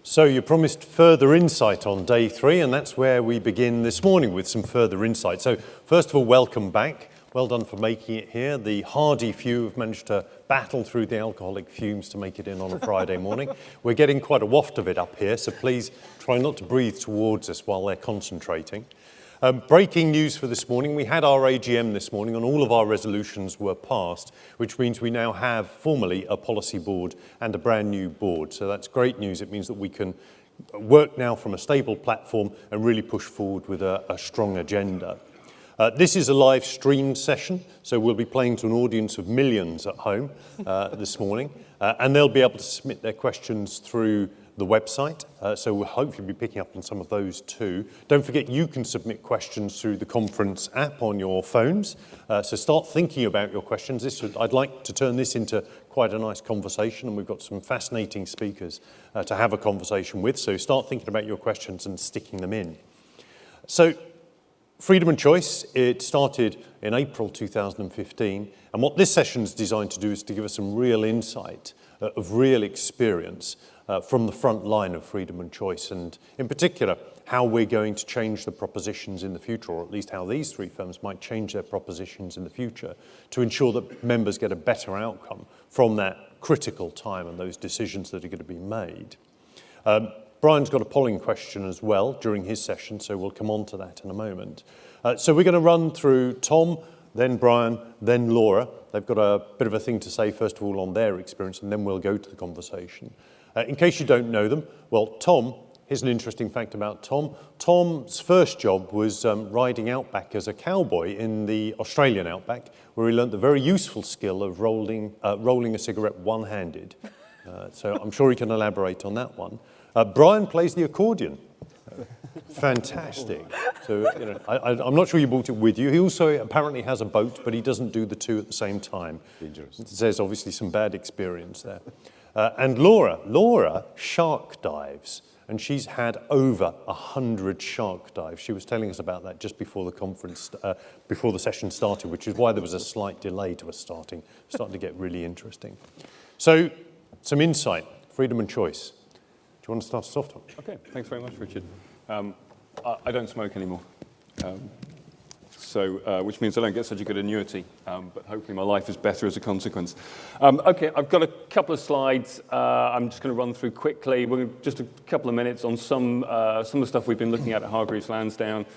So you promised further insight on day 3, and that's where we begin this morning with some further insight. So first of all, welcome back. Well done for making it here. The hardy few have managed to battle through the alcoholic fumes to make it in on a Friday morning. We're getting quite a waft of it up here, so please try not to breathe towards us while they're concentrating. Breaking news for this morning. We had our AGM this morning and all of our resolutions were passed, which means we now have formally a policy board and a brand new board. So that's great news. It means that we can work now from a stable platform and really push forward with a strong agenda. This is a live stream session, so we'll be playing to an audience of millions at home this morning, and they'll be able to submit their questions through the website, so we'll hopefully be picking up on some of those too. Don't forget you can submit questions through the conference app on your phones, so start thinking about your questions. I'd like to turn this into quite a nice conversation, and we've got some fascinating speakers to have a conversation with, so start thinking about your questions and sticking them in. So, Freedom and Choice, it started in April 2015, and what this session is designed to do is to give us some real insight of real experience from the front line of freedom and choice, and in particular, how we're going to change the propositions in the future, or at least how these 3 firms might change their propositions in the future to ensure that members get a better outcome from that critical time and those decisions that are going to be made. Brian's got a polling question as well during his session, so we'll come on to that in a moment. So we're going to run through Tom, then Brian, then Laura. They've got a bit of a thing to say, first of all, on their experience, and then we'll go to the conversation. In case you don't know them, well, Tom, here's an interesting fact about Tom. Tom's first job was riding outback as a cowboy in the Australian outback, where he learnt the very useful skill of rolling a cigarette one-handed. So I'm sure he can elaborate on that one. Brian plays the accordion. Fantastic. So, you know, I'm not sure you brought it with you. He also apparently has a boat, but he doesn't do the 2 at the same time. Dangerous. There's obviously some bad experience there. And Laura shark dives, and she's had over 100 shark dives. She was telling us about that just before the conference, before the session started, which is why there was a slight delay to us starting to get really interesting. So, some insight, freedom and choice. Do you want to start us off, Tom? Okay, thanks very much, Richard. I don't smoke anymore, which means I don't get such a good annuity, but hopefully my life is better as a consequence. Okay, I've got a couple of slides. I'm just going to run through quickly. We're just a couple of minutes on some of the stuff we've been looking at Hargreaves, Lansdown.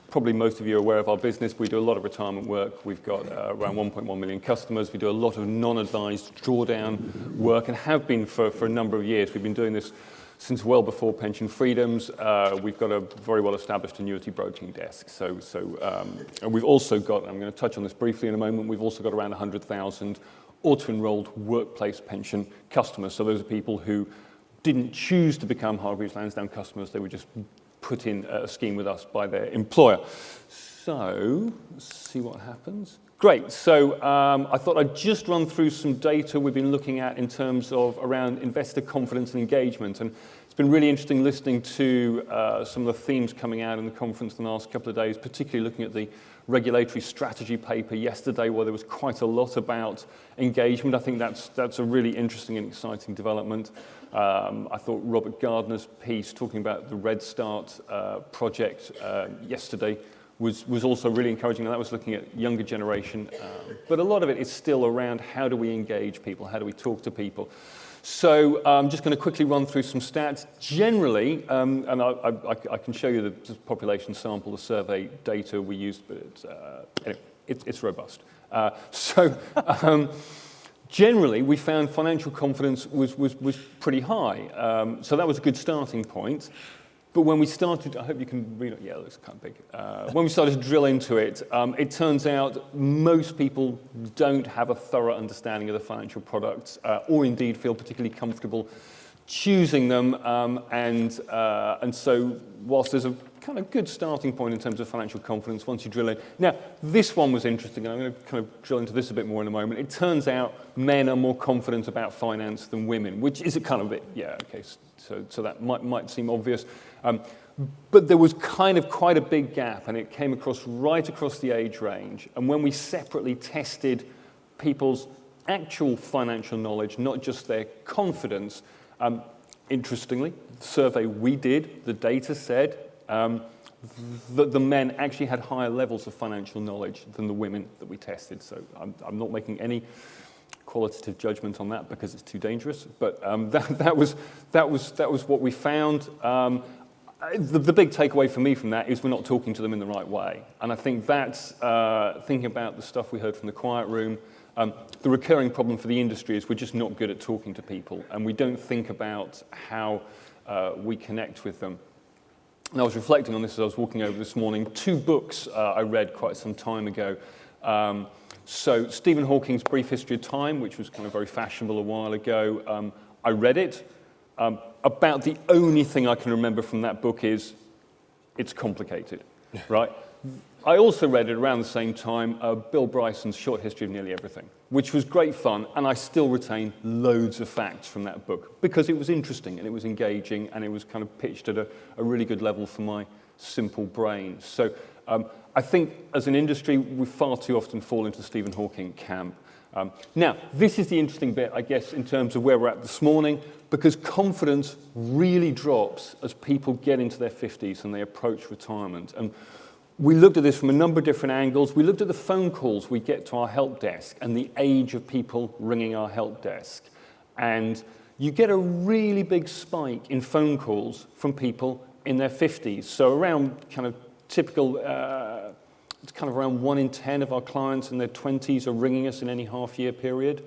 Probably most of you are aware of our business. We do a lot of retirement work. We've got around 1.1 million customers. We do a lot of non-advised drawdown work and have been for a number of years. We've been doing this since well before pension freedoms. We've got a very well-established annuity broking desk. And we've also got, I'm going to touch on this briefly in a moment, we've also got around 100,000 auto-enrolled workplace pension customers. So those are people who didn't choose to become Hargreaves Lansdown customers. They were just put in a scheme with us by their employer. So, let's see what happens. Great, so I thought I'd just run through some data we've been looking at in terms of around investor confidence and engagement. And it's been really interesting listening to some of the themes coming out in the conference in the last couple of days, particularly looking at the regulatory strategy paper yesterday, where there was quite a lot about engagement. I think that's a really interesting and exciting development. I thought Robert Gardner's piece talking about the Red Start project yesterday was also really encouraging, and that was looking at younger generation. But a lot of it is still around how do we engage people, how do we talk to people. So I'm just going to quickly run through some stats. Generally, and I can show you the population sample, the survey data we used, but it's robust. Generally, we found financial confidence was pretty high. So that was a good starting point. But when we started, I hope you can read it. Yeah, it looks kind of big. When we started to drill into it, it turns out most people don't have a thorough understanding of the financial products, or indeed feel particularly comfortable choosing them. And so, whilst there's a kind of good starting point in terms of financial confidence, once you drill in. Now, this one was interesting, and I'm going to kind of drill into this a bit more in a moment. It turns out men are more confident about finance than women, which is a kind of bit, yeah, okay. So that might seem obvious. But there was kind of quite a big gap, and it came right across the age range. And when we separately tested people's actual financial knowledge, not just their confidence. Interestingly, the survey we did, the data said that the men actually had higher levels of financial knowledge than the women that we tested. So I'm not making any qualitative judgment on that because it's too dangerous. But that was what we found. The big takeaway for me from that is we're not talking to them in the right way. And I think that's thinking about the stuff we heard from the quiet room. The recurring problem for the industry is we're just not good at talking to people, and we don't think about how we connect with them. And I was reflecting on this as I was walking over this morning. 2 books I read quite some time ago. So Stephen Hawking's Brief History of Time, which was kind of very fashionable a while ago, I read it. About the only thing I can remember from that book is it's complicated, right? I also read it around the same time, Bill Bryson's Short History of Nearly Everything, which was great fun, and I still retain loads of facts from that book because it was interesting and it was engaging and it was kind of pitched at a really good level for my simple brain. So I think as an industry, we far too often fall into the Stephen Hawking camp. Now, this is the interesting bit, I guess, in terms of where we're at this morning, because confidence really drops as people get into their 50s and they approach retirement. And we looked at this from a number of different angles. We looked at the phone calls we get to our help desk and the age of people ringing our help desk. And you get a really big spike in phone calls from people in their 50s. So around kind of typical, it's kind of around 1 in 10 of our clients in their 20s are ringing us in any half-year period.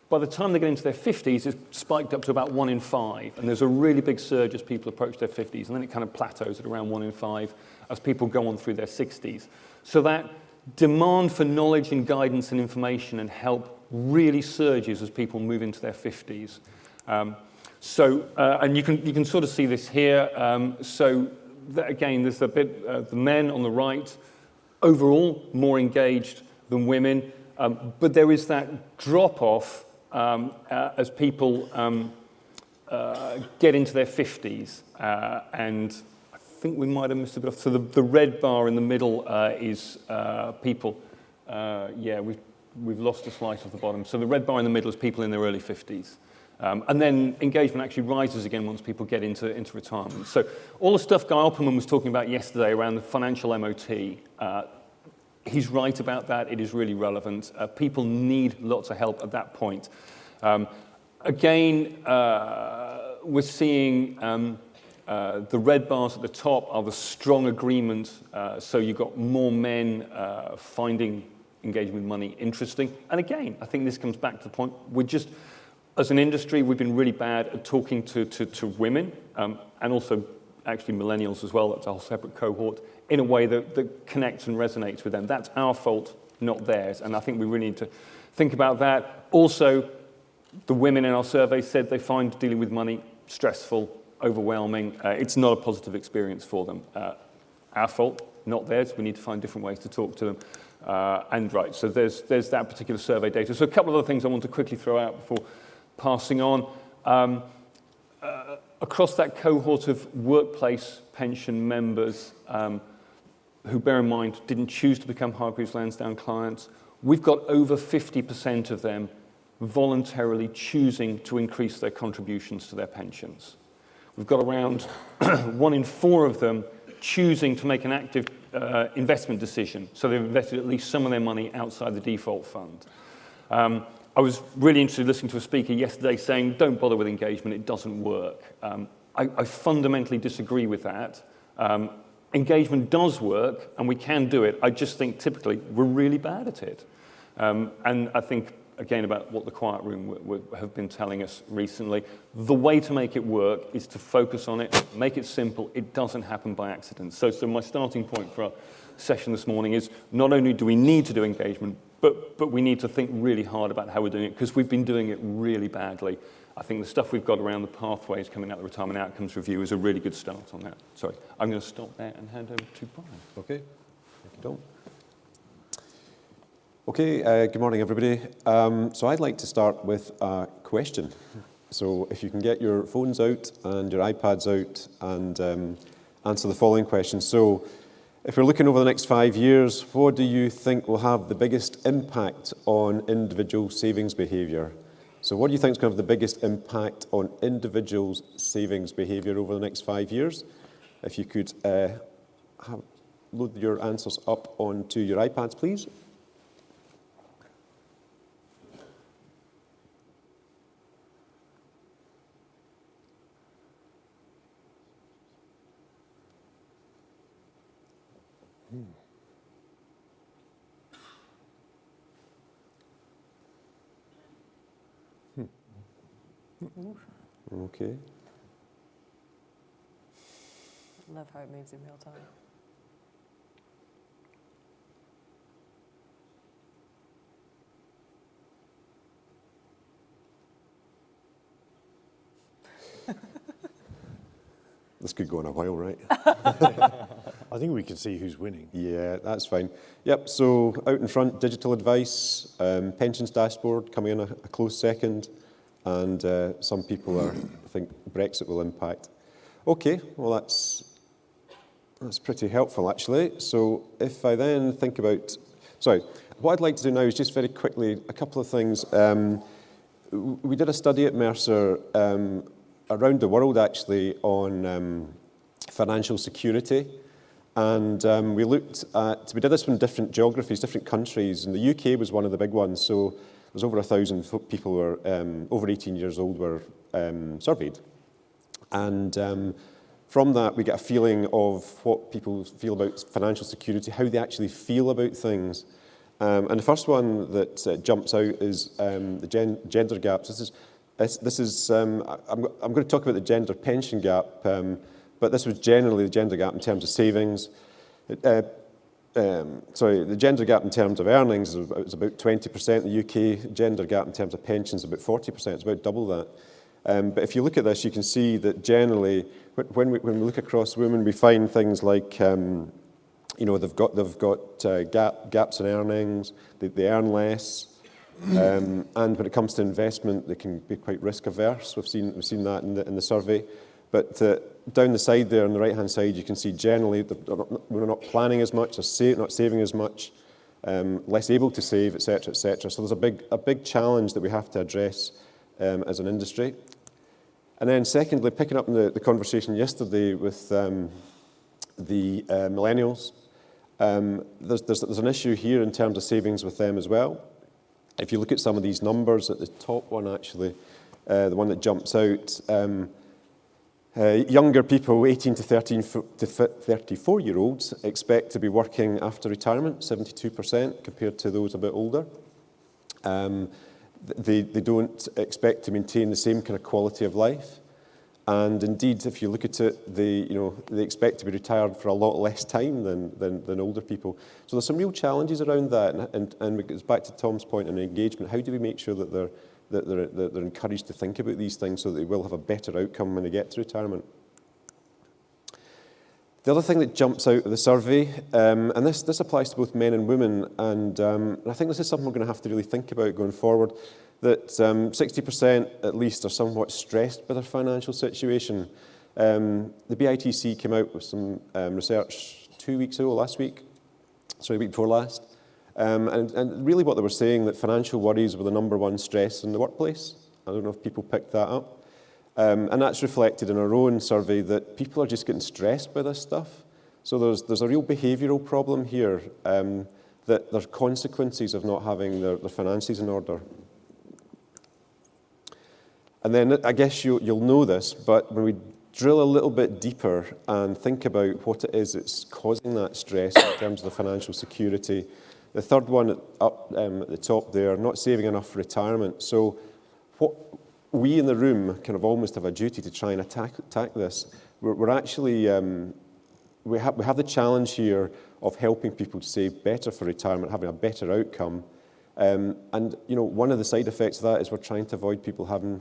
By the time they get into their 50s, it's spiked up to about 1 in 5. And there's a really big surge as people approach their 50s. And then it kind of plateaus at around 1 in 5 as people go on through their 60s. So that demand for knowledge and guidance and information and help really surges as people move into their 50s. And you can sort of see this here. Again, there's a bit, the men on the right, overall more engaged than women. But there is that drop-off as people get into their 50s. And I think we might have missed a bit off. So the red bar in the middle is people. We've lost a slice off the bottom. So the red bar in the middle is people in their early 50s. And then engagement actually rises again once people get into retirement. So all the stuff Guy Opperman was talking about yesterday around the financial MOT, he's right about that. It is really relevant. People need lots of help at that point. Again, we're seeing the red bars at the top are the strong agreement. So you've got more men finding engagement with money interesting. And again, I think this comes back to the point, as an industry, we've been really bad at talking to women, and also actually millennials as well. That's a whole separate cohort, in a way that connects and resonates with them. That's our fault, not theirs. And I think we really need to think about that. Also, the women in our survey said they find dealing with money stressful, overwhelming. It's not a positive experience for them. Our fault, not theirs. We need to find different ways to talk to them. So there's that particular survey data. So a couple of other things I want to quickly throw out before passing on. Across that cohort of workplace pension members who, bear in mind, didn't choose to become Hargreaves Lansdown clients, we've got over 50% of them voluntarily choosing to increase their contributions to their pensions. We've got around 1 in 4 of them choosing to make an active investment decision, so they've invested at least some of their money outside the default fund. I was really interested in listening to a speaker yesterday saying, don't bother with engagement, it doesn't work. I fundamentally disagree with that. Engagement does work, and we can do it. I just think typically we're really bad at it. And I think, again, about what the quiet room have been telling us recently, the way to make it work is to focus on it, make it simple. It doesn't happen by accident. So my starting point for our session this morning is not only do we need to do engagement, but we need to think really hard about how we're doing it, because we've been doing it really badly. I think the stuff we've got around the pathways coming out of the Retirement Outcomes Review is a really good start on that. Sorry, I'm going to stop there and hand over to Brian. Okay, thank you, Don. Okay, good morning, everybody. So I'd like to start with a question. So if you can get your phones out and your iPads out and answer the following question. So If we're looking over the next 5 years, what do you think will have the biggest impact on individual savings behaviour? So what do you think is going to have the biggest impact on individuals' savings behaviour over the next 5 years? If you could load your answers up onto your iPads, please. Okay. Love how it moves in real time. This could go on a while, right? I think we can see who's winning. Yeah, that's fine. Yep, so out in front, digital advice, pensions dashboard coming in a close second, and some people think Brexit will impact. Okay, well that's pretty helpful actually. So if I then think about, what I'd like to do now is just very quickly a couple of things. We did a study at Mercer around the world actually on financial security. And we did this in different geographies, different countries, and the UK was one of the big ones. So there's over 1,000 people who were over 18 years old were surveyed. And from that, we get a feeling of what people feel about financial security, how they actually feel about things. And the first one that jumps out is the gender gaps. I'm going to talk about the gender pension gap, but this was generally the gender gap in terms of savings. The gender gap in terms of earnings is about 20% in the UK. Gender gap in terms of pensions is about 40%. It's about double that. But if you look at this, you can see that generally, when we look across women, we find things like, they've got gaps in earnings, they earn less, and when it comes to investment, they can be quite risk averse. We've seen that in the survey. But down the side there, on the right-hand side, you can see generally we're not planning as much, or not saving as much, less able to save, etc., etc. So there's a big challenge that we have to address as an industry. And then secondly, picking up on the conversation yesterday with the millennials, there's an issue here in terms of savings with them as well. If you look at some of these numbers, at the top one actually, the one that jumps out, younger people, 18 to 34-year-olds, expect to be working after retirement, 72%, compared to those a bit older. They don't expect to maintain the same kind of quality of life. And indeed, if you look at it, they expect to be retired for a lot less time than older people. So there's some real challenges around that. And it goes back to Tom's point on engagement. How do we make sure that they're encouraged to think about these things so that they will have a better outcome when they get to retirement? The other thing that jumps out of the survey, and this applies to both men and women, and I think this is something we're going to have to really think about going forward, that 60% at least are somewhat stressed by their financial situation. The BITC came out with some research 2 weeks ago, week before last, and really what they were saying, that financial worries were the number one stress in the workplace. I don't know if people picked that up. And that's reflected in our own survey, that people are just getting stressed by this stuff. So there's a real behavioural problem here, that there's consequences of not having their finances in order. And then I guess you'll know this, but when we drill a little bit deeper and think about what it is that's causing that stress in terms of the financial security, the third one up at the top there, not saving enough for retirement. So what we in the room kind of almost have a duty to try and attack this. We're actually, we have the challenge here of helping people to save better for retirement, having a better outcome. And one of the side effects of that is we're trying to avoid people having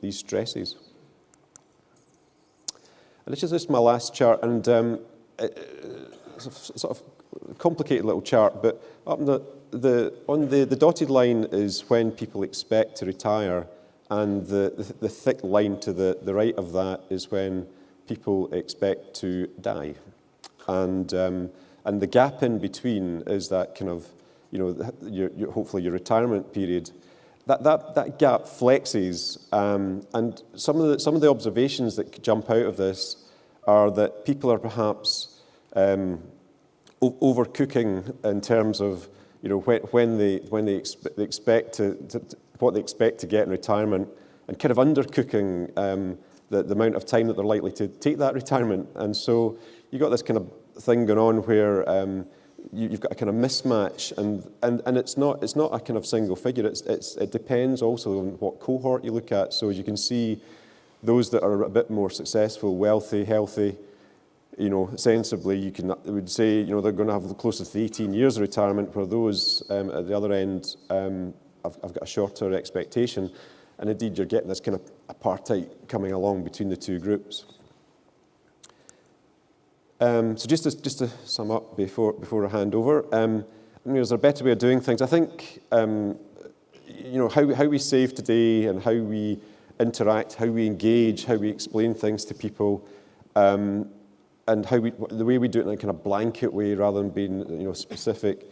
these stresses. And this is just my last chart, and sort of complicated little chart, but up on the dotted line is when people expect to retire, and the thick line to the right of that is when people expect to die. And And the gap in between is that kind of, hopefully your retirement period. That gap flexes, and some of the observations that jump out of this are that people are perhaps overcooking in terms of when they expect what they expect to get in retirement, and kind of undercooking the amount of time that they're likely to take that retirement. And so you've got this kind of thing going on where you've got a kind of mismatch, and it's not a kind of single figure. It depends also on what cohort you look at. So as you can see, those that are a bit more successful, wealthy, healthy, sensibly, you would say, they're going to have closer to 18 years of retirement, where those at the other end have got a shorter expectation. And indeed, you're getting this kind of apartheid coming along between the two groups. So just to sum up before I hand over, is there a better way of doing things? I think how we save today and how we interact, how we engage, how we explain things to people, and the way we do it in a kind of blanket way rather than being specific,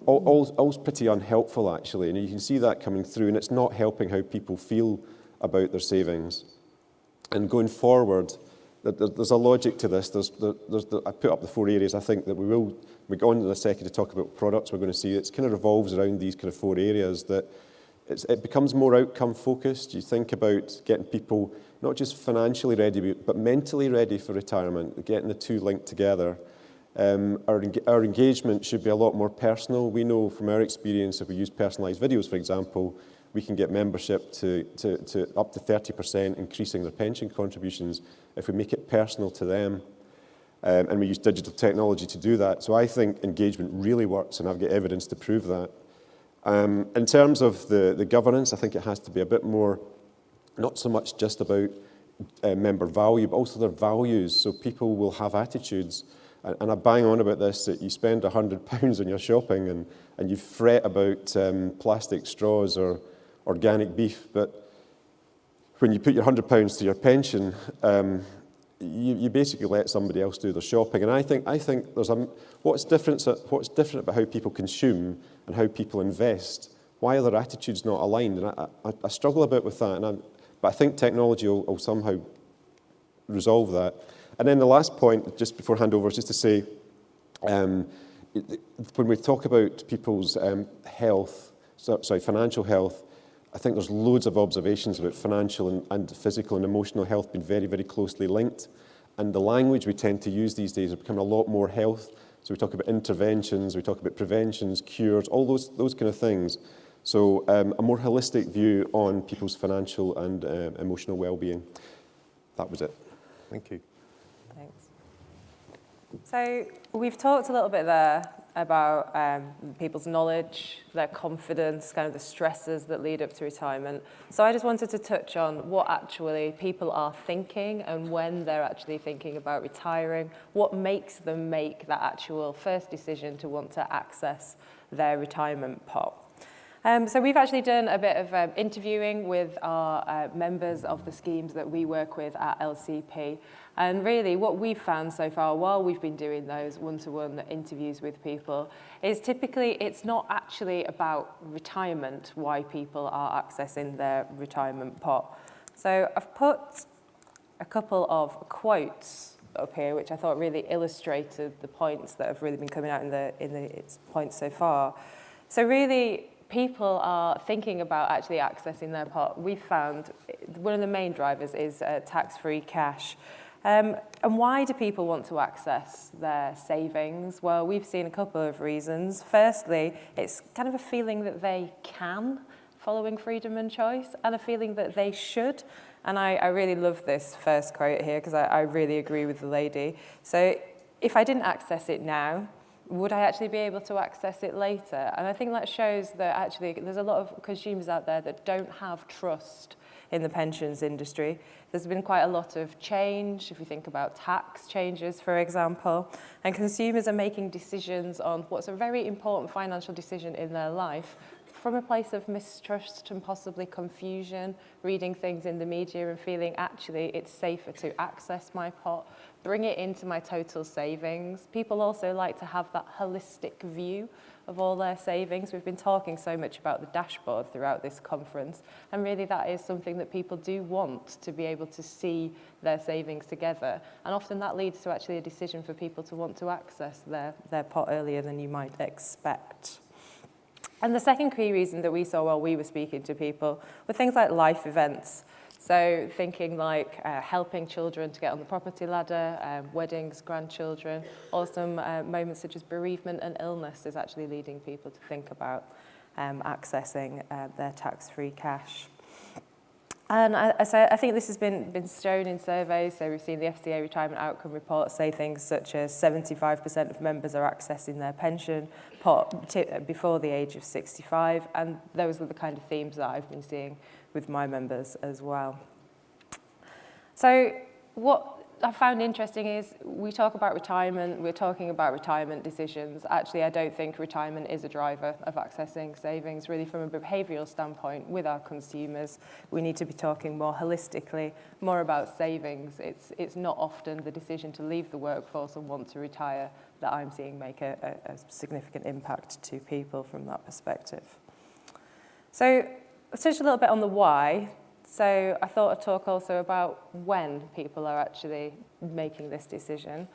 all's pretty unhelpful actually, and you can see that coming through, and it's not helping how people feel about their savings. And going forward, there's a logic to this. I put up the 4 areas. I think that we go on in a second to talk about products. We're going to see it kind of revolves around these kind of 4 areas, that it becomes more outcome focused. You think about getting people not just financially ready, but mentally ready for retirement, getting the two linked together. Our engagement should be a lot more personal. We know from our experience, if we use personalised videos, for example, we can get membership to up to 30%, increasing their pension contributions if we make it personal to them. And we use digital technology to do that. So I think engagement really works, and I've got evidence to prove that. In terms of the governance, I think it has to be a bit more, not so much just about member value, but also their values. So people will have attitudes. And I bang on about this, that you spend £100 on your shopping and you fret about plastic straws or organic beef, but when you put your £100 to your pension, you basically let somebody else do their shopping. And I think there's what's different about how people consume and how people invest. Why are their attitudes not aligned? And I struggle a bit with that, but I think technology will somehow resolve that. And then the last point, just before handover, is just to say, when we talk about people's financial health, I think there's loads of observations about financial and physical and emotional health being very, very closely linked. And the language we tend to use these days are becoming a lot more health. So we talk about interventions, we talk about preventions, cures, all those kind of things. So a more holistic view on people's financial and emotional well-being. That was it. Thank you. Thanks. So we've talked a little bit there about people's knowledge, their confidence, kind of the stresses that lead up to retirement. So I just wanted to touch on what actually people are thinking and when they're actually thinking about retiring, what makes them make that actual first decision to want to access their retirement pot. So we've actually done a bit of interviewing with our members of the schemes that we work with at LCP. And really what we've found so far while we've been doing those one-to-one interviews with people is typically it's not actually about retirement, why people are accessing their retirement pot. So I've put a couple of quotes up here, which I thought really illustrated the points that have really been coming out in the points so far. So really, people are thinking about actually accessing their pot. We've found one of the main drivers is tax-free cash. And why do people want to access their savings? Well, we've seen a couple of reasons. Firstly, it's kind of a feeling that they can, following freedom and choice, and a feeling that they should. And I really love this first quote here because I really agree with the lady. So if I didn't access it now, would I actually be able to access it later? And I think that shows that actually there's a lot of consumers out there that don't have trust in the pensions industry. There's been quite a lot of change, if you think about tax changes, for example, and consumers are making decisions on what's a very important financial decision in their life from a place of mistrust and possibly confusion, reading things in the media and feeling actually it's safer to access my pot, bring it into my total savings. People also like to have that holistic view of all their savings. We've been talking so much about the dashboard throughout this conference, and really that is something that people do want, to be able to see their savings together. And often that leads to actually a decision for people to want to access their pot earlier than you might expect. And the second key reason that we saw while we were speaking to people were things like life events. So thinking like helping children to get on the property ladder, weddings, grandchildren, or some moments such as bereavement and illness is actually leading people to think about accessing their tax-free cash. And I think this has been shown in surveys. So we've seen the FCA retirement outcome report say things such as 75% of members are accessing their pension pot before the age of 65. And those are the kind of themes that I've been seeing with my members as well. So what I found interesting is we talk about retirement, we're talking about retirement decisions. Actually, I don't think retirement is a driver of accessing savings. Really, from a behavioural standpoint with our consumers, we need to be talking more holistically, more about savings. It's not often the decision to leave the workforce and want to retire that I'm seeing make a significant impact to people from that perspective. So I've touched a little bit on the why. So I thought I'd talk also about when people are actually making this decision.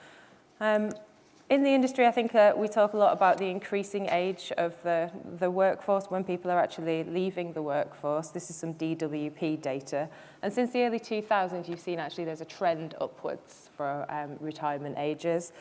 In the industry, I think we talk a lot about the increasing age of the workforce when people are actually leaving the workforce. This is some DWP data. And since the early 2000s, you've seen actually there's a trend upwards for retirement ages.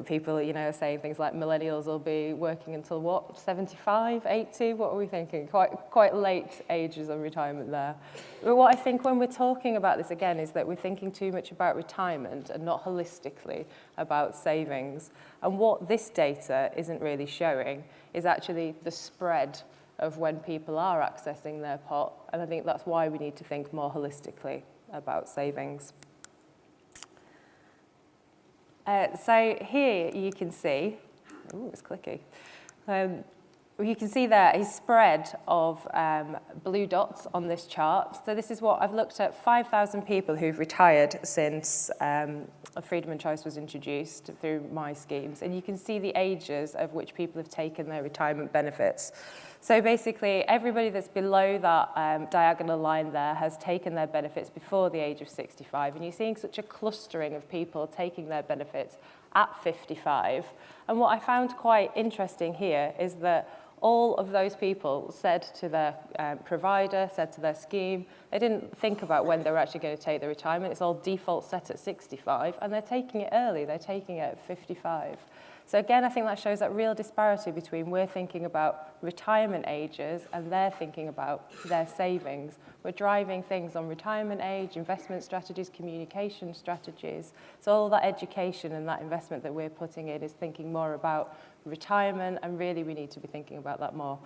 People, are saying things like millennials will be working until what, 75, 80? What are we thinking? Quite late ages of retirement there. But what I think when we're talking about this again is that we're thinking too much about retirement and not holistically about savings. And what this data isn't really showing is actually the spread of when people are accessing their pot. And I think that's why we need to think more holistically about savings. So here you can see, it's clicky. You can see there a spread of blue dots on this chart. So this is what I've looked at 5,000 people who've retired since Freedom and Choice was introduced through my schemes. And you can see the ages of which people have taken their retirement benefits. So basically, everybody that's below that diagonal line there has taken their benefits before the age of 65. And you're seeing such a clustering of people taking their benefits at 55. And what I found quite interesting here is that all of those people said to their provider, said to their scheme, they didn't think about when they were actually going to take their retirement. It's all default set at 65, and they're taking it early. They're taking it at 55. So again, I think that shows that real disparity between we're thinking about retirement ages and they're thinking about their savings. We're driving things on retirement age, investment strategies, communication strategies. So all that education and that investment that we're putting in is thinking more about retirement, and really we need to be thinking about that more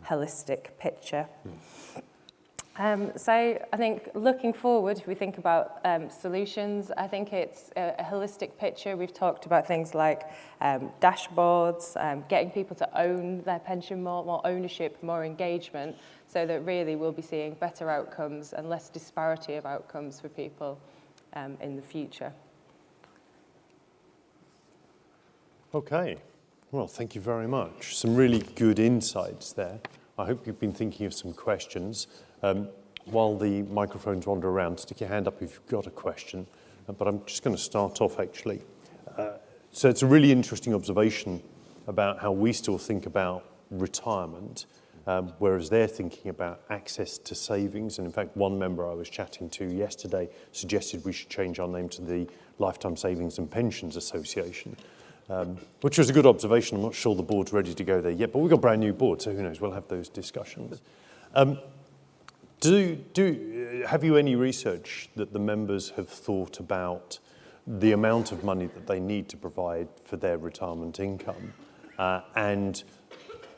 holistic picture. So I think looking forward, if we think about solutions, I think it's a holistic picture. We've talked about things like dashboards, getting people to own their pension more ownership, more engagement, so that really we'll be seeing better outcomes and less disparity of outcomes for people in the future. Okay. Well, thank you very much. Some really good insights there. I hope you've been thinking of some questions. While the microphones wander around, stick your hand up if you've got a question. But I'm just going to start off, actually. So it's a really interesting observation about how we still think about retirement, whereas they're thinking about access to savings. And in fact, one member I was chatting to yesterday suggested we should change our name to the Lifetime Savings and Pensions Association. Which was a good observation. I'm not sure the board's ready to go there yet, but we've got a brand new board, so who knows, we'll have those discussions. Have you any research that the members have thought about the amount of money that they need to provide for their retirement income and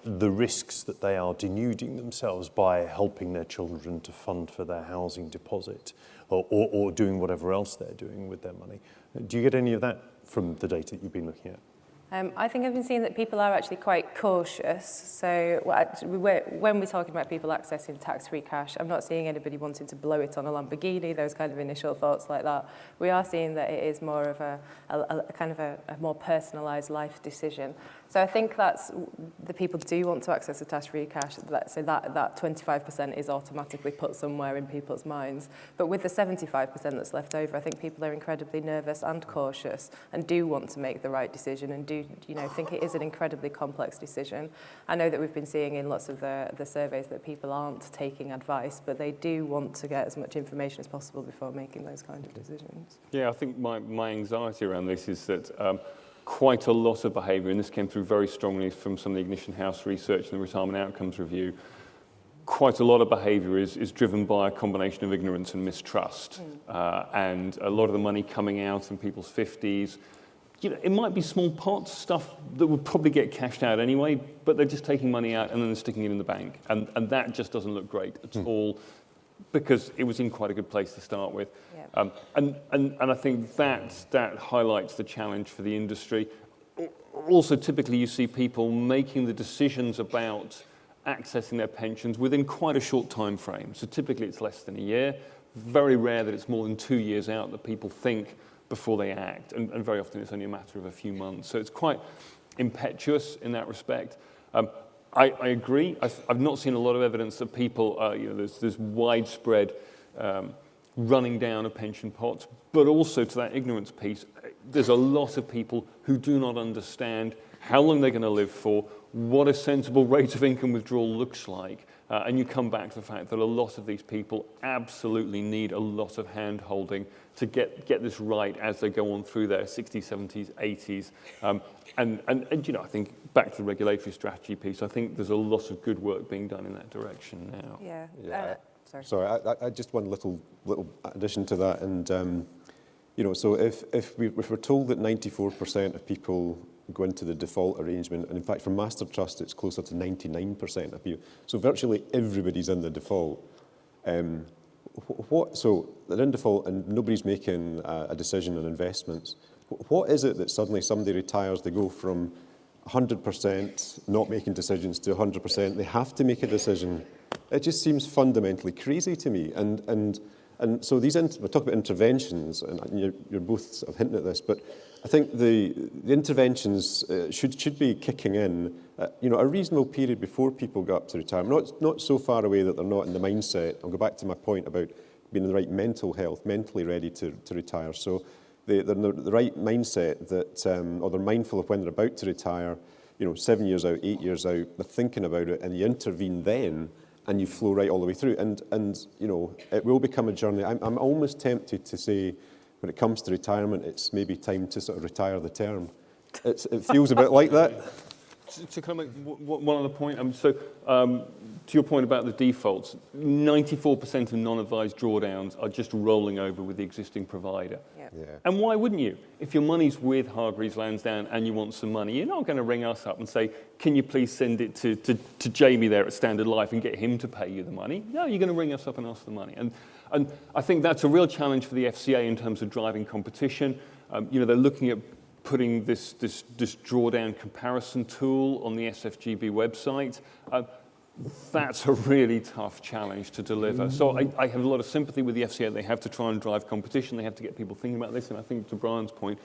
the risks that they are denuding themselves by helping their children to fund for their housing deposit or doing whatever else they're doing with their money? Do you get any of that from the data that you've been looking at? I think I've been seeing that people are actually quite cautious. So when we're talking about people accessing tax-free cash, I'm not seeing anybody wanting to blow it on a Lamborghini, those kind of initial thoughts like that. We are seeing that it is more of a kind of a more personalised life decision. So I think that's the people do want to access the tax-free cash. So that 25% is automatically put somewhere in people's minds. But with the 75% that's left over, I think people are incredibly nervous and cautious and do want to make the right decision and do, think it is an incredibly complex decision. I know that we've been seeing in lots of the surveys that people aren't taking advice, but they do want to get as much information as possible before making those kind of decisions. Yeah, I think my anxiety around this is that quite a lot of behaviour, and this came through very strongly from some of the Ignition House research and the Retirement Outcomes Review, quite a lot of behaviour is driven by a combination of ignorance and mistrust. And a lot of the money coming out in people's 50s, it might be small pots, stuff that would probably get cashed out anyway, but they're just taking money out and then they're sticking it in the bank. And that just doesn't look great at all, because it was in quite a good place to start with. Yeah. And I think that highlights the challenge for the industry. Also, typically you see people making the decisions about accessing their pensions within quite a short time frame. So typically it's less than a year. Very rare that it's more than 2 years out that people think before they act. And very often it's only a matter of a few months. So it's quite impetuous in that respect. I agree. I've not seen a lot of evidence that people, there's widespread running down of pension pots, but also to that ignorance piece, there's a lot of people who do not understand how long they're going to live for, what a sensible rate of income withdrawal looks like. And you come back to the fact that a lot of these people absolutely need a lot of hand-holding to get this right as they go on through their 60s, 70s, 80s. And I think back to the regulatory strategy piece, I think there's a lot of good work being done in that direction now. Yeah. Sorry, I just one little addition to that. And, so if we're told that 94% of people go into the default arrangement, and in fact for Master Trust it's closer to 99% of people, so virtually everybody's in the default. So they're in default and nobody's making a decision on investments. What is it that suddenly somebody retires, they go from 100% not making decisions to 100%, they have to make a decision? It just seems fundamentally crazy to me. And so we're talking about interventions, and you're both sort of hinting at this, but I think the interventions should be kicking in, a reasonable period before people go up to retirement. Not so far away that they're not in the mindset. I'll go back to my point about being in the right mental health, mentally ready to retire. So they're in the right mindset that, or they're mindful of when they're about to retire. 7 years out, 8 years out, they're thinking about it, and you intervene then, and you flow right all the way through. And it will become a journey. I'm almost tempted to say, when it comes to retirement, it's maybe time to sort of retire the term. It feels a bit like that. To kind of make one other point, to your point about the defaults, 94% of non-advised drawdowns are just rolling over with the existing provider. Yep. Yeah. And why wouldn't you? If your money's with Hargreaves Lansdown and you want some money, you're not going to ring us up and say, can you please send it to Jamie there at Standard Life and get him to pay you the money? No, you're going to ring us up and ask for the money. And I think that's a real challenge for the FCA in terms of driving competition. They're looking at putting this drawdown comparison tool on the SFGB website. That's a really tough challenge to deliver. So I have a lot of sympathy with the FCA. They have to try and drive competition. They have to get people thinking about this. And I think to Brian's point,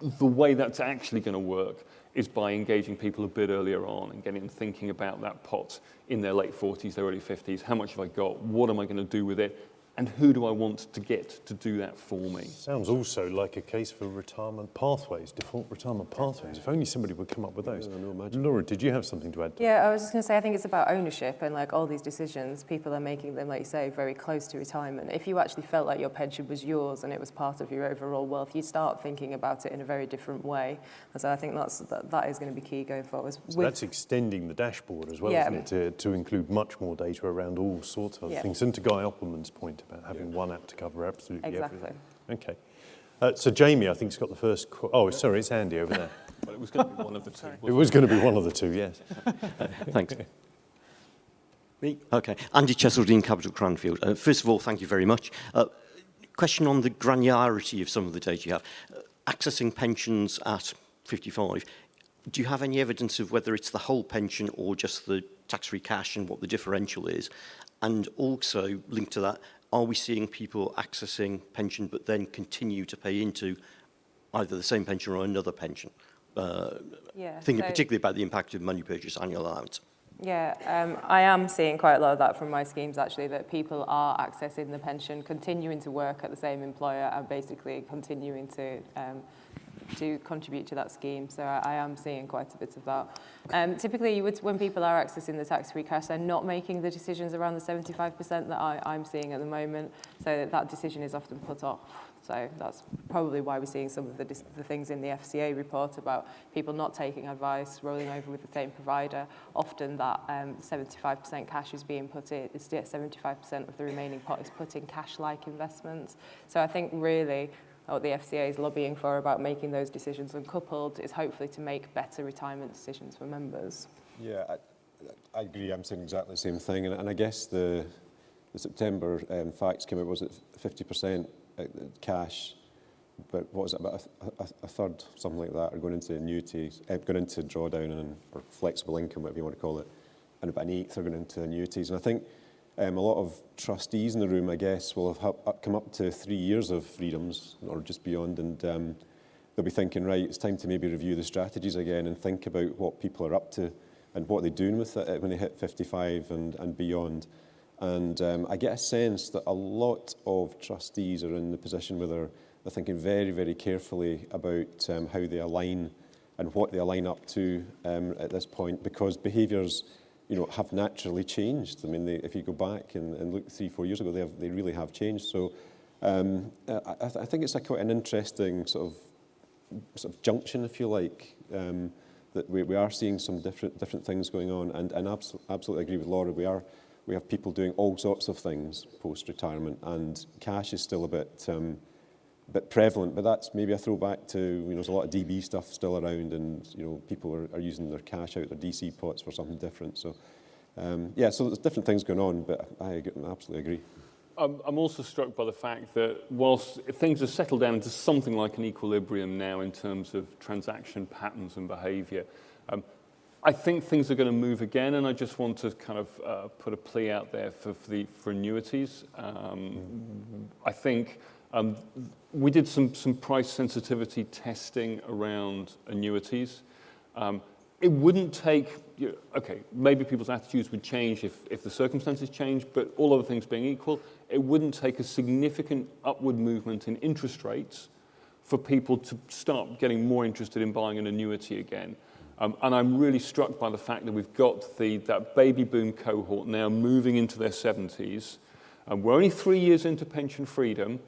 the way that's actually going to work is by engaging people a bit earlier on and getting them thinking about that pot in their late 40s, their early 50s. How much have I got? What am I going to do with it? And who do I want to get to do that for me? Sounds also like a case for retirement pathways, default retirement pathways. If only somebody would come up with those. Laura, did you have something to add? Yeah, I was just going to say, I think it's about ownership, and like all these decisions, people are making them, like you say, very close to retirement. If you actually felt like your pension was yours and it was part of your overall wealth, you start thinking about it in a very different way. And so I think that is going to be key going forward. So that's extending the dashboard as well, isn't it, to include much more data around all sorts of other things. And to Guy Oppelman's point about having one app to cover absolutely everything. Okay. So Jamie, I think, has got the first... sorry, it's Andy over there. Well, it was going to be one of the two. It was going to be one of the two, yes. Thanks. Me? Okay. Andy Cheseldine, Capital Cranfield. First of all, thank you very much. Question on the granularity of some of the data you have. Accessing pensions at 55, do you have any evidence of whether it's the whole pension or just the tax-free cash and what the differential is? And also, linked to that, are we seeing people accessing pension but then continue to pay into either the same pension or another pension? Thinking particularly about the impact of money purchase annual allowance. Yeah, I am seeing quite a lot of that from my schemes, actually, that people are accessing the pension, continuing to work at the same employer and basically continuing to contribute to that scheme. So I am seeing quite a bit of that. Typically, when people are accessing the tax-free cash, they're not making the decisions around the 75% that I'm seeing at the moment. So that decision is often put off. So that's probably why we're seeing some of the things in the FCA report about people not taking advice, rolling over with the same provider. Often that 75% cash is being put in, 75% of the remaining pot is put in cash-like investments. So I think really what the FCA is lobbying for about making those decisions uncoupled is hopefully to make better retirement decisions for members. Yeah, I agree. I'm saying exactly the same thing. And I guess the September facts came out, was it 50% cash, but what was it, about a third, something like that, are going into annuities, going into drawdown or flexible income, whatever you want to call it, and about an eighth are going into annuities. And I think a lot of trustees in the room, I guess, will have come up to 3 years of freedoms or just beyond, and they'll be thinking, right, it's time to maybe review the strategies again and think about what people are up to and what they're doing with it when they hit 55 and beyond. And I get a sense that a lot of trustees are in the position where they're thinking very, very carefully about how they align and what they align up to at this point, because behaviours, have naturally changed. I mean, if you go back and look 3-4 years ago, they really have changed. So I think it's quite an interesting sort of junction, if you like, that we are seeing some different things going on, and absolutely agree with Laura. We have people doing all sorts of things post-retirement, and cash is still a bit prevalent, but that's maybe a throwback to, there's a lot of DB stuff still around, and, people are using their cash out, their DC pots for something different. So, so there's different things going on, but I absolutely agree. I'm also struck by the fact that whilst things have settled down into something like an equilibrium now in terms of transaction patterns and behaviour, I think things are going to move again, and I just want to kind of put a plea out there for annuities. I think we did some price sensitivity testing around annuities. It wouldn't take, maybe people's attitudes would change if the circumstances change, but all other things being equal, it wouldn't take a significant upward movement in interest rates for people to start getting more interested in buying an annuity again. And I'm really struck by the fact that we've got that baby boom cohort now moving into their 70s. We're only 3 years into pension freedom,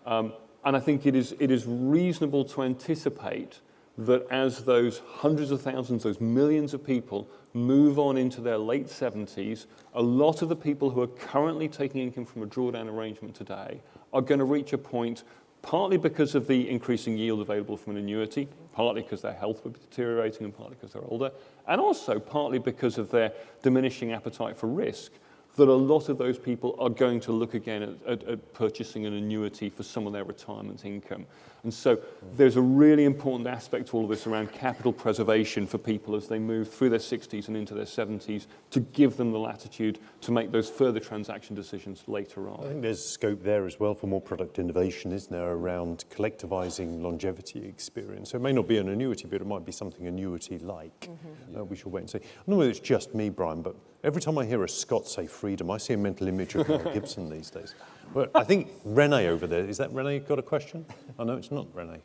and I think it is reasonable to anticipate that as those hundreds of thousands, those millions of people move on into their late 70s, a lot of the people who are currently taking income from a drawdown arrangement today are going to reach a point, partly because of the increasing yield available from an annuity, partly because their health will be deteriorating and partly because they're older, and also partly because of their diminishing appetite for risk, that a lot of those people are going to look again at purchasing an annuity for some of their retirement income. And so there's a really important aspect to all of this around capital preservation for people as they move through their 60s and into their 70s to give them the latitude to make those further transaction decisions later on. I think there's scope there as well for more product innovation, isn't there, around collectivising longevity experience. So it may not be an annuity, but it might be something annuity-like. We shall wait and see. I don't know whether it's just me, Brian, but every time I hear a Scot say freedom, I see a mental image of Mel Gibson these days. But I think Renee over there, is that Renee got a question? Oh, no, it's not Renee.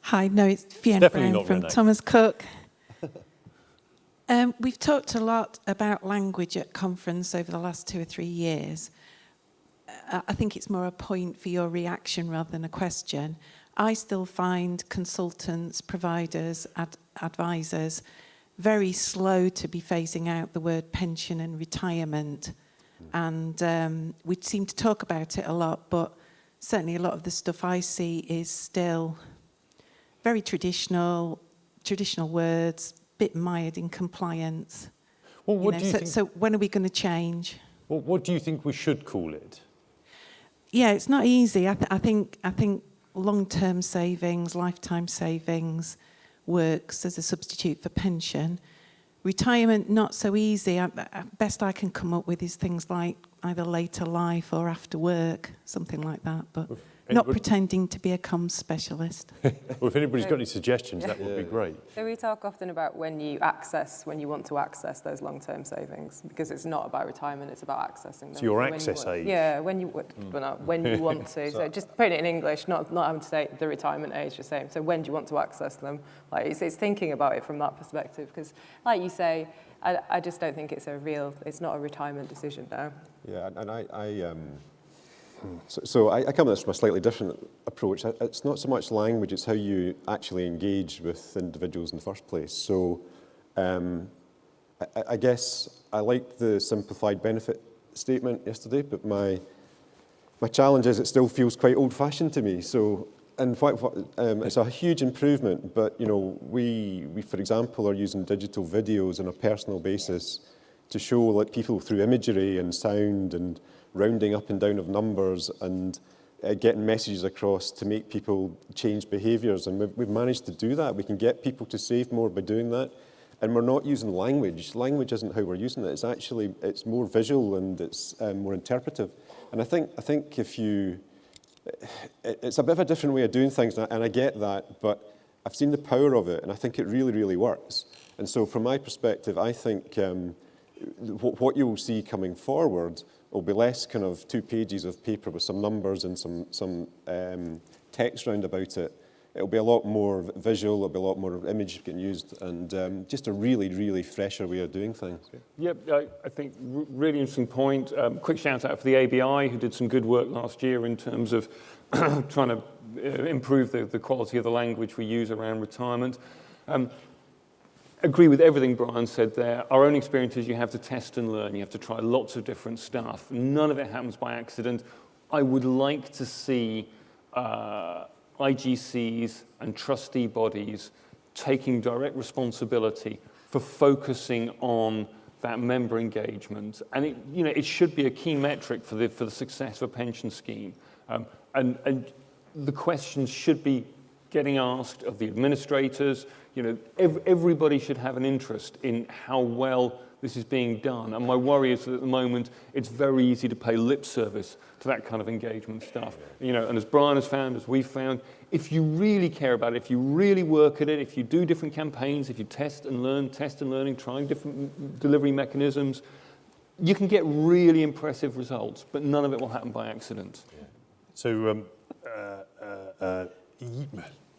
Hi, no, it's Fiona Brown from Renee. Thomas Cook. We've talked a lot about language at conference over the last 2 or 3 years. I think it's more a point for your reaction rather than a question. I still find consultants, providers, advisors very slow to be phasing out the word pension and retirement. And we seem to talk about it a lot, but certainly a lot of the stuff I see is still very traditional words, bit mired in compliance. Well, what do you think? So when are we going to change? Well, what do you think we should call it? Yeah, it's not easy. I think long-term savings, lifetime savings, works as a substitute for pension. Retirement, not so easy. Best I can come up with is things like either later life or after work, something like that, but not pretending to be a comms specialist. Well, if anybody's got any suggestions, that would be great. So we talk often about when you want to access those long-term savings, because it's not about retirement, it's about accessing them. So your when access age. Yeah, when you want to. So just putting it in English, not having to say the retirement age, just saying, so when do you want to access them? Like it's thinking about it from that perspective, because like you say, I just don't think it's not a retirement decision now. Yeah, and So I come at this from a slightly different approach. It's not so much language, it's how you actually engage with individuals in the first place. So I guess I liked the simplified benefit statement yesterday, but my challenge is it still feels quite old-fashioned to me. So, and it's a huge improvement, but you know, we for example are using digital videos on a personal basis to show like people through imagery and sound and rounding up and down of numbers and getting messages across to make people change behaviours. And we've managed to do that. We can get people to save more by doing that. And we're not using language. Language isn't how we're using it. It's more visual and it's more interpretive. And I think it's a bit of a different way of doing things, and I get that, but I've seen the power of it, and I think it really, really works. And so from my perspective, I think what you will see coming forward will be less kind of 2 pages of paper with some numbers and some text round about it. It'll be a lot more visual, it'll be a lot more image getting used, and just a really, really fresher way of doing things. Yep, I think really interesting point. Quick shout out for the ABI, who did some good work last year in terms of trying to improve the quality of the language we use around retirement. Agree with everything Brian said there. Our own experience is you have to test and learn. You have to try lots of different stuff. None of it happens by accident. I would like to see IGCs and trustee bodies taking direct responsibility for focusing on that member engagement. And it should be a key metric for the success of a pension scheme. And the questions should be getting asked of the administrators. Everybody should have an interest in how well this is being done. And my worry is that at the moment, it's very easy to pay lip service to that kind of engagement stuff. And as Brian has found, as we've found, if you really care about it, if you really work at it, if you do different campaigns, if you test and learning, trying different delivery mechanisms, you can get really impressive results, but none of it will happen by accident. Yeah. So,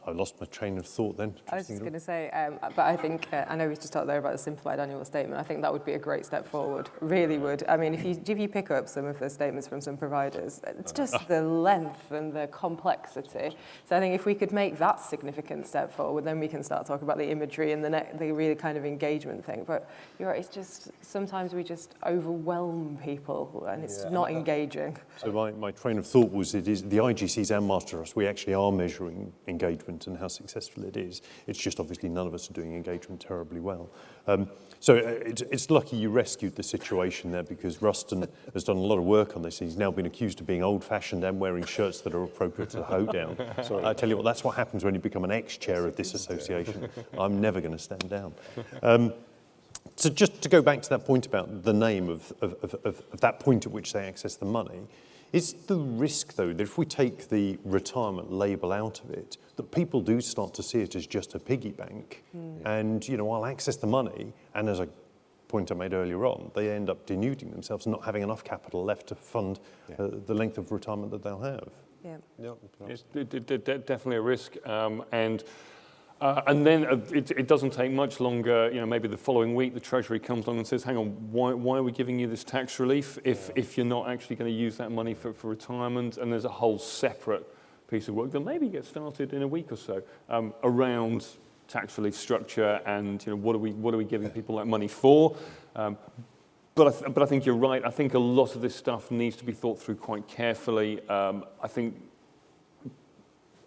I lost my train of thought then. I was just going to say, but I think, I know we just talked there about the simplified annual statement. I think that would be a great step forward, really would. I mean, if you pick up some of the statements from some providers, it's just the length and the complexity. So I think if we could make that significant step forward, then we can start talking about the imagery and the really kind of engagement thing. But you're right, it's just, sometimes we just overwhelm people and it's not engaging. So my train of thought was it is the IGCs and Master Trust, we actually are measuring engagement and how successful it is. It's just obviously none of us are doing engagement terribly well. So it's lucky you rescued the situation there, because Ruston has done a lot of work on this. He's now been accused of being old-fashioned and wearing shirts that are appropriate to the hoedown. I tell you what, that's what happens when you become an ex-chair of this association. I'm never going to stand down. So just to go back to that point about the name of that point at which they access the money, is the risk, though, that if we take the retirement label out of it, that people do start to see it as just a piggy bank, and I'll access the money, and as a point I made earlier on, they end up denuding themselves and not having enough capital left to fund the length of retirement that they'll have. Yeah, it's definitely a risk, and then it doesn't take much longer. Maybe the following week the Treasury comes along and says, "Hang on, why are we giving you this tax relief if you're not actually going to use that money for retirement?" And there's a whole separate piece of work that maybe gets started in a week or so around tax relief structure and what are we giving people that money for. But I think you're right. I think a lot of this stuff needs to be thought through quite carefully. I think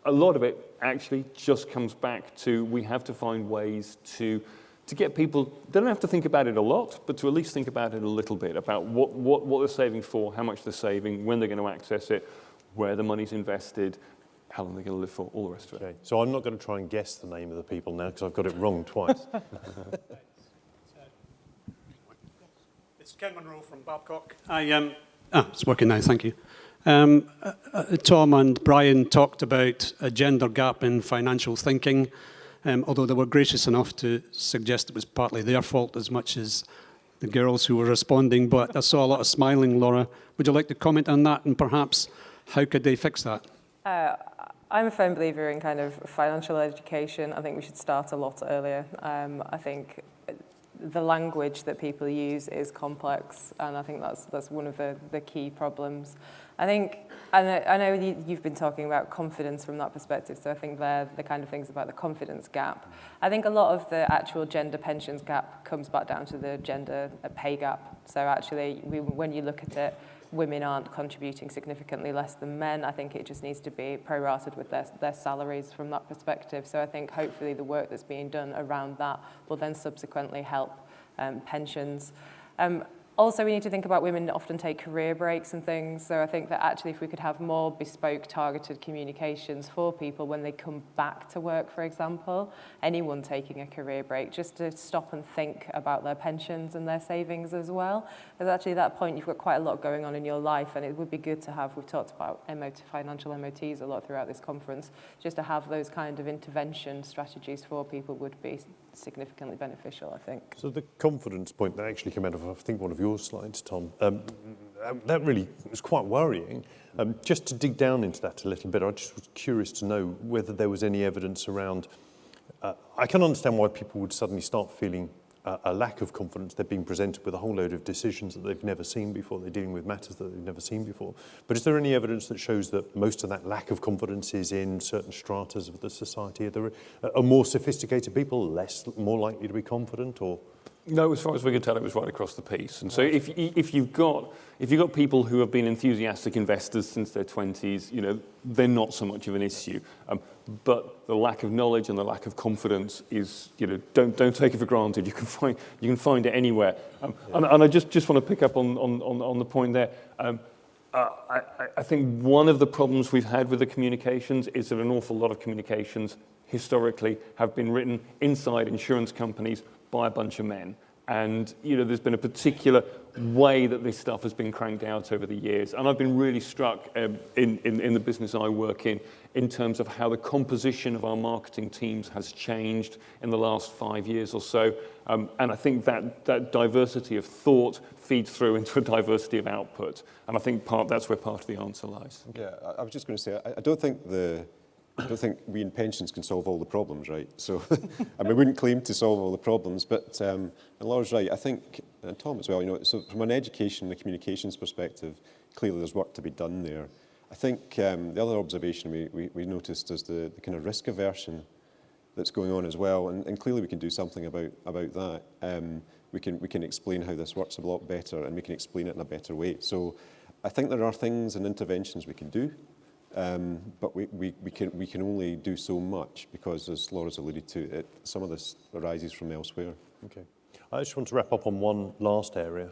a lot of it actually just comes back to we have to find ways to get people, they don't have to think about it a lot, but to at least think about it a little bit, about what they're saving for, how much they're saving, when they're going to access it, where the money's invested, how long they're going to live for, all the rest of it. Okay, so I'm not going to try and guess the name of the people now because I've got it wrong twice. It's Ken Monroe from Babcock. It's working now, thank you. Tom and Brian talked about a gender gap in financial thinking, although they were gracious enough to suggest it was partly their fault as much as the girls who were responding, but I saw a lot of smiling, Laura. Would you like to comment on that, and perhaps how could they fix that? I'm a firm believer in kind of financial education. I think we should start a lot earlier. I think the language that people use is complex, and I think that's one of the key problems. I know you've been talking about confidence from that perspective, so I think they're the kind of things about the confidence gap. I think a lot of the actual gender pensions gap comes back down to the gender pay gap. So actually, when you look at it, women aren't contributing significantly less than men. I think it just needs to be prorated with their salaries from that perspective. So I think hopefully the work that's being done around that will then subsequently help pensions. Also, we need to think about women often take career breaks and things. So I think that actually if we could have more bespoke targeted communications for people when they come back to work, for example, anyone taking a career break, just to stop and think about their pensions and their savings as well. Because actually at that point, you've got quite a lot going on in your life, and it would be good to have, we've talked about financial MOTs a lot throughout this conference, just to have those kind of intervention strategies for people would be significantly beneficial, I think. So the confidence point that actually came out of, I think, one of your slides, Tom, that really was quite worrying. Just to dig down into that a little bit, I just was curious to know whether there was any evidence around, I can understand why people would suddenly start feeling a lack of confidence. They're being presented with a whole load of decisions that they've never seen before. They're dealing with matters that they've never seen before. But is there any evidence that shows that most of that lack of confidence is in certain stratas of the society? Are more sophisticated people more likely to be confident, or? No, as far as we can tell, it was right across the piece. And so if you've got people who have been enthusiastic investors since their 20s, they're not so much of an issue. But the lack of knowledge and the lack of confidence is, don't take it for granted. You can find it anywhere. And I just want to pick up on the point there. I think one of the problems we've had with the communications is that an awful lot of communications historically have been written inside insurance companies by a bunch of men. And, there's been a particular way that this stuff has been cranked out over the years. And I've been really struck in the business I work in terms of how the composition of our marketing teams has changed in the last 5 years or so. And I think that diversity of thought feeds through into a diversity of output. And I think that's where part of the answer lies. Yeah, I was just going to say, I don't think we in pensions can solve all the problems, right? So, we wouldn't claim to solve all the problems, but and Laura's right. I think, and Tom as well, so from an education and a communications perspective, clearly there's work to be done there. I think the other observation we noticed is the kind of risk aversion that's going on as well, and clearly we can do something about that. We can explain how this works a lot better, and we can explain it in a better way. So I think there are things and interventions we can do. But we can only do so much because, as Laura's alluded to, some of this arises from elsewhere. Okay. I just want to wrap up on one last area,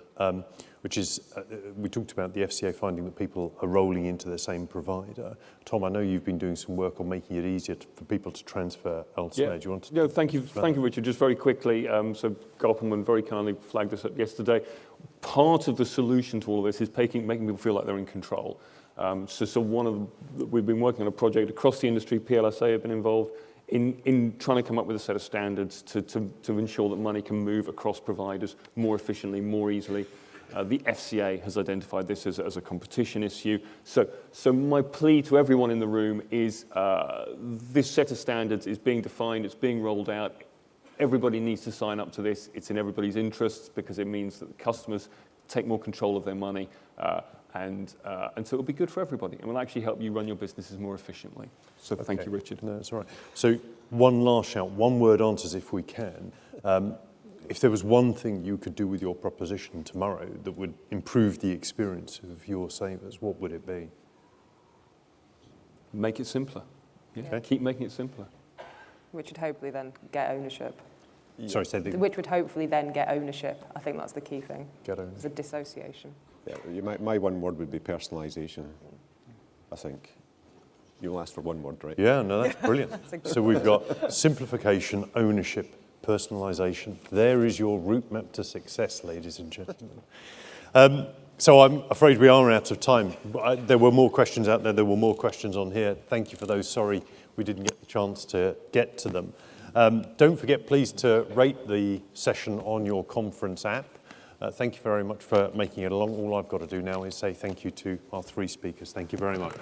which is we talked about the FCA finding that people are rolling into the same provider. Tom, I know you've been doing some work on making it easier for people to transfer elsewhere. Yeah. Do you want to? Thank you, Richard. Just very quickly, so Garpenman very kindly flagged this up yesterday. Part of the solution to all of this is making people feel like they're in control. So we've been working on a project across the industry. PLSA have been involved in trying to come up with a set of standards to ensure that money can move across providers more efficiently, more easily. The FCA has identified this as a competition issue. So my plea to everyone in the room is this set of standards is being defined, it's being rolled out. Everybody needs to sign up to this. It's in everybody's interests because it means that the customers take more control of their money. And so it'll be good for everybody and will actually help you run your businesses more efficiently. So Thank you, Richard. No, that's all right. So one last shout, one word answers if we can. If there was one thing you could do with your proposition tomorrow that would improve the experience of your savers, what would it be? Make it simpler. Yeah. Keep making it simpler. Which would hopefully then get ownership. Yeah. Sorry, say that. Which would hopefully then get ownership. I think that's the key thing. Get ownership. It's a dissociation. Yeah, my one word would be personalisation, I think. You'll ask for one word, right? Yeah, no, that's brilliant. So we've got simplification, ownership, personalisation. There is your route map to success, ladies and gentlemen. So I'm afraid we are out of time. There were more questions out there. There were more questions on here. Thank you for those. Sorry we didn't get the chance to get to them. Don't forget, please, to rate the session on your conference app. Thank you very much for making it along. All I've got to do now is say thank you to our 3 speakers. Thank you very much.